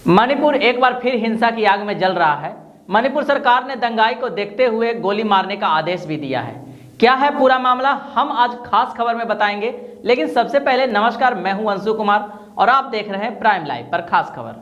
मणिपुर एक बार फिर हिंसा की आग में जल रहा है। मणिपुर सरकार ने दंगाई को देखते हुए गोली मारने का आदेश भी दिया है। क्या है पूरा मामला, हम आज खास खबर में बताएंगे। लेकिन सबसे पहले नमस्कार, मैं हूं अंशु कुमार और आप देख रहे हैं प्राइम लाइव पर खास खबर।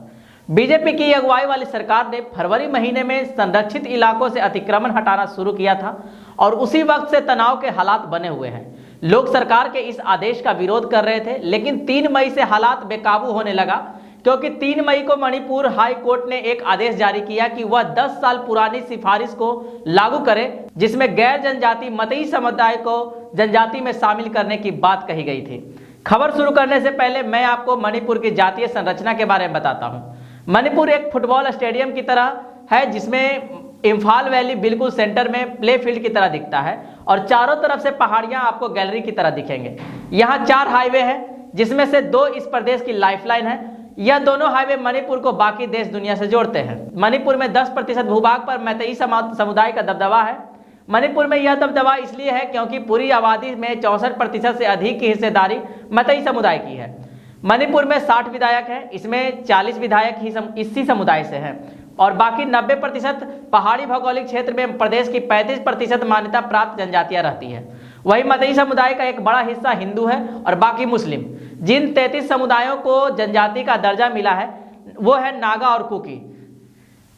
बीजेपी की अगुवाई वाली सरकार ने फरवरी महीने में संरक्षित इलाकों से अतिक्रमण हटाना शुरू किया था और उसी वक्त से तनाव के हालात बने हुए हैं। लोग सरकार के इस आदेश का विरोध कर रहे थे, लेकिन 3 मई से हालात बेकाबू होने लगा, क्योंकि 3 मई को मणिपुर हाई कोर्ट ने एक आदेश जारी किया कि वह 10 साल पुरानी सिफारिश को लागू करे, जिसमें गैर जनजाति मतई समुदाय को जनजाति में शामिल करने की बात कही गई थी। खबर शुरू करने से पहले मैं आपको मणिपुर की जातीय संरचना के बारे में बताता हूँ। मणिपुर एक फुटबॉल स्टेडियम की तरह है, जिसमें इम्फाल वैली बिल्कुल सेंटर में प्ले फील्ड की तरह दिखता है और चारों तरफ से पहाड़ियां आपको गैलरी की तरह दिखेंगे। यहाँ 4 हाईवे हैं, जिसमें से 2 इस प्रदेश की लाइफलाइन है। यह दोनों हाईवे मणिपुर को बाकी देश दुनिया से जोड़ते हैं। मणिपुर में 10% भूभाग पर मैतेई समुदाय का दबदबा है। मणिपुर में यह दबदबा इसलिए है क्योंकि पूरी आबादी में 64% से अधिक की हिस्सेदारी मैतेई समुदाय की है। मणिपुर में 60 विधायक हैं, इसमें 40 विधायक ही इसी समुदाय से हैं और बाकी 90% पहाड़ी भौगोलिक क्षेत्र में प्रदेश की 35% मान्यता प्राप्त जनजातियां रहती है। वही मतई समुदाय का एक बड़ा हिस्सा हिंदू है और बाकी मुस्लिम। जिन 33 समुदायों को जनजाति का दर्जा मिला है वो है नागा और कुकी,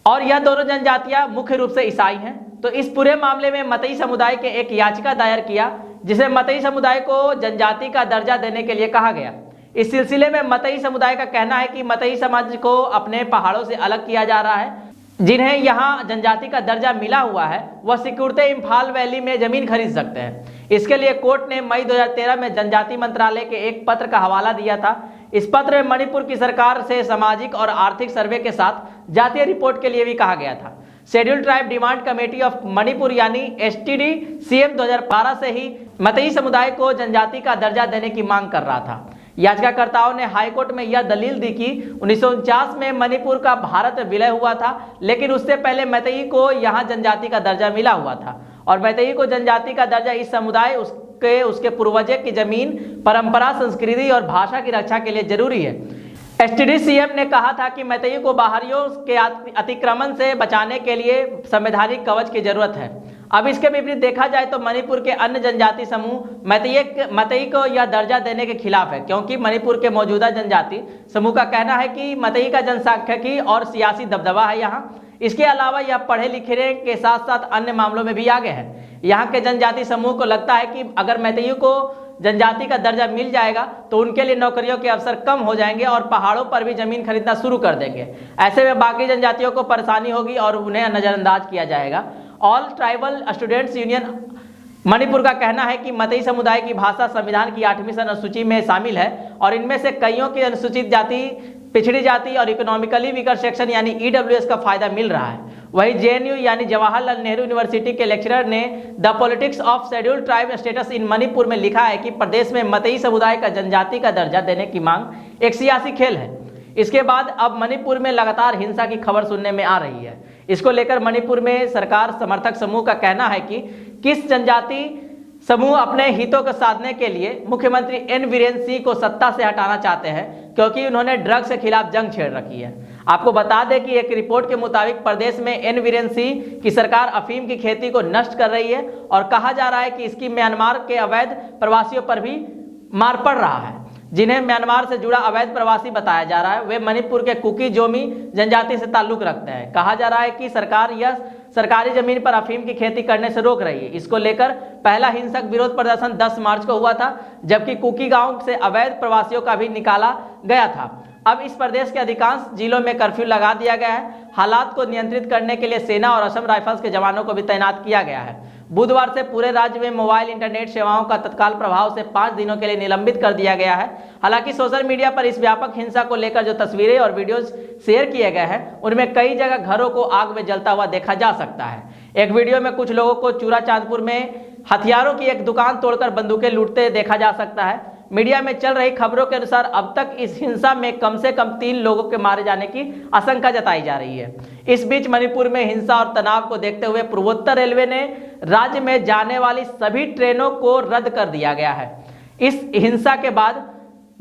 और यह दोनों जनजातियां मुख्य रूप से ईसाई हैं। तो इस पूरे मामले में मतई समुदाय के एक याचिका दायर किया, जिसे मतई समुदाय को जनजाति का दर्जा देने के लिए कहा गया। इस सिलसिले में मतई समुदाय का कहना है कि मतई समाज को अपने पहाड़ों से अलग किया जा रहा है। जिन्हें यहाँ जनजाति का दर्जा मिला हुआ है वह सिकुड़ते इम्फाल वैली में जमीन खरीद सकते हैं। इसके लिए कोर्ट ने मई 2013 में जनजाति मंत्रालय के एक पत्र का हवाला दिया था। इस पत्र में मणिपुर की सरकार से सामाजिक और आर्थिक सर्वे के साथ जातीय रिपोर्ट के लिए भी कहा गया था। Schedule tribe demand committee of Manipur यानी STDCM 2012 से ही मतई समुदाय को जनजाति का दर्जा देने की मांग कर रहा था। याचिकाकर्ताओं ने हाईकोर्ट में यह दलील दी कि 1949 में मणिपुर का भारत विलय हुआ था, लेकिन उससे पहले मैतेई को यहाँ जनजाति का दर्जा मिला हुआ था और मैतेई को जनजाति का दर्जा इस समुदाय उसके पूर्वजों की जमीन, परंपरा, संस्कृति और भाषा की रक्षा के लिए जरूरी है। STDCM ने कहा था कि मैतेई को बाहरियों के अतिक्रमण से बचाने के लिए संवैधानिक कवच की जरूरत है। अब इसके विपरीत देखा जाए तो मणिपुर के अन्य जनजाति समूह मतई को यह दर्जा देने के खिलाफ है, क्योंकि मणिपुर के मौजूदा जनजाति समूह का कहना है कि मतई का जनसांख्यिकी और सियासी दबदबा है यहाँ। इसके अलावा यह पढ़े लिखे के साथ साथ अन्य मामलों में भी आगे है। यहाँ के जनजाति समूह को लगता है कि अगर मैतेई को जनजाति का दर्जा मिल जाएगा तो उनके लिए नौकरियों के अवसर कम हो जाएंगे और पहाड़ों पर भी जमीन खरीदना शुरू कर देंगे। ऐसे में बाकी जनजातियों को परेशानी होगी और उन्हें नजरअंदाज किया जाएगा। All tribal students union Manipur का कहना है कि मतई समुदाय की भाषा संविधान की 8वीं अनुसूची में शामिल है और इनमें से कईयों की अनुसूचित जाति, पिछड़ी जाति और इकोनॉमिकली वीकर सेक्शन यानी EWS का फायदा मिल रहा है। वही JNU यानी जवाहरलाल नेहरू यूनिवर्सिटी के लेक्चरर ने the politics of schedule tribe status in Manipur में लिखा है कि प्रदेश में मतई समुदाय का जनजाति का दर्जा देने की मांग एक सियासी खेल है। इसके बाद अब मणिपुर में लगातार हिंसा की खबर सुनने में आ रही है। इसको लेकर मणिपुर में सरकार समर्थक समूह का कहना है कि किस जनजाति समूह अपने हितों को साधने के लिए मुख्यमंत्री N वीरेंद्र सिंह को सत्ता से हटाना चाहते हैं, क्योंकि उन्होंने ड्रग्स के खिलाफ जंग छेड़ रखी है। आपको बता दें कि एक रिपोर्ट के मुताबिक प्रदेश में N वीरेंद्र सिंह की सरकार अफीम की खेती को नष्ट कर रही है और कहा जा रहा है कि इसकी म्यांमार के अवैध प्रवासियों पर भी मार पड़ रहा है। जिन्हें म्यांमार से जुड़ा अवैध प्रवासी बताया जा रहा है वे मणिपुर के कुकी जोमी जनजाति से ताल्लुक रखते हैं। कहा जा रहा है कि सरकार यह सरकारी जमीन पर अफीम की खेती करने से रोक रही है। इसको लेकर पहला हिंसक विरोध प्रदर्शन 10 मार्च को हुआ था, जबकि कुकी गांव से अवैध प्रवासियों का भी निकाला गया था। अब इस प्रदेश के अधिकांश जिलों में कर्फ्यू लगा दिया गया है। हालात को नियंत्रित करने के लिए सेना और असम राइफल्स के जवानों को भी तैनात किया गया है। बुधवार से पूरे राज्य में मोबाइल इंटरनेट सेवाओं का तत्काल प्रभाव से 5 दिनों के लिए निलंबित कर दिया गया है। हालांकि सोशल मीडिया पर इस व्यापक हिंसा को लेकर जो तस्वीरें और वीडियोस शेयर किए गए हैं उनमें कई जगह घरों को आग में जलता हुआ देखा जा सकता है। एक वीडियो में कुछ लोगों को चूरा चांदपुर में हथियारों की एक दुकान तोड़कर बंदूकें लूटते देखा जा सकता है। मीडिया में चल रही खबरों के अनुसार अब तक इस हिंसा में कम से कम 3 लोगों के मारे जाने की आशंका जताई जा रही है। इस बीच मणिपुर में हिंसा और तनाव को देखते हुए पूर्वोत्तर रेलवे ने राज्य में जाने वाली सभी ट्रेनों को रद्द कर दिया गया है। इस हिंसा के बाद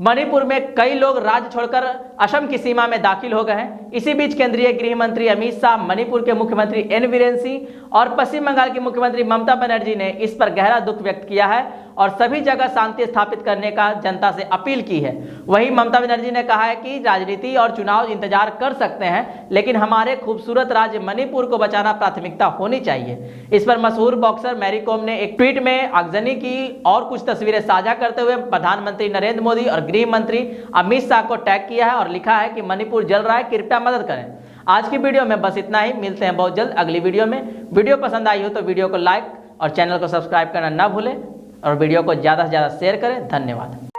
मणिपुर में कई लोग राज्य छोड़कर असम की सीमा में दाखिल हो गए हैं। इसी बीच केंद्रीय गृह मंत्री अमित शाह, मणिपुर के मुख्यमंत्री एन बीरेन सिंह और पश्चिम बंगाल की मुख्यमंत्री ममता बनर्जी ने इस पर गहरा दुख व्यक्त किया है और सभी जगह शांति स्थापित करने का जनता से अपील की है। वहीं ममता बनर्जी ने कहा है कि राजनीति और चुनाव इंतजार कर सकते हैं, लेकिन हमारे खूबसूरत राज्य मणिपुर को बचाना प्राथमिकता होनी चाहिए। इस पर मशहूर बॉक्सर मैरी कॉम ने एक ट्वीट में आगजनी की और कुछ तस्वीरें साझा करते हुए प्रधानमंत्री नरेंद्र मोदी और गृह मंत्री अमित शाह को टैग किया है और लिखा है कि मणिपुर जल रहा है, कृपया मदद करें। आज की वीडियो में बस इतना ही। मिलते हैं बहुत जल्द अगली वीडियो में। वीडियो पसंद आई हो तो वीडियो को लाइक और चैनल को सब्सक्राइब करना ना भूलें और वीडियो को ज़्यादा से ज़्यादा शेयर करें। धन्यवाद।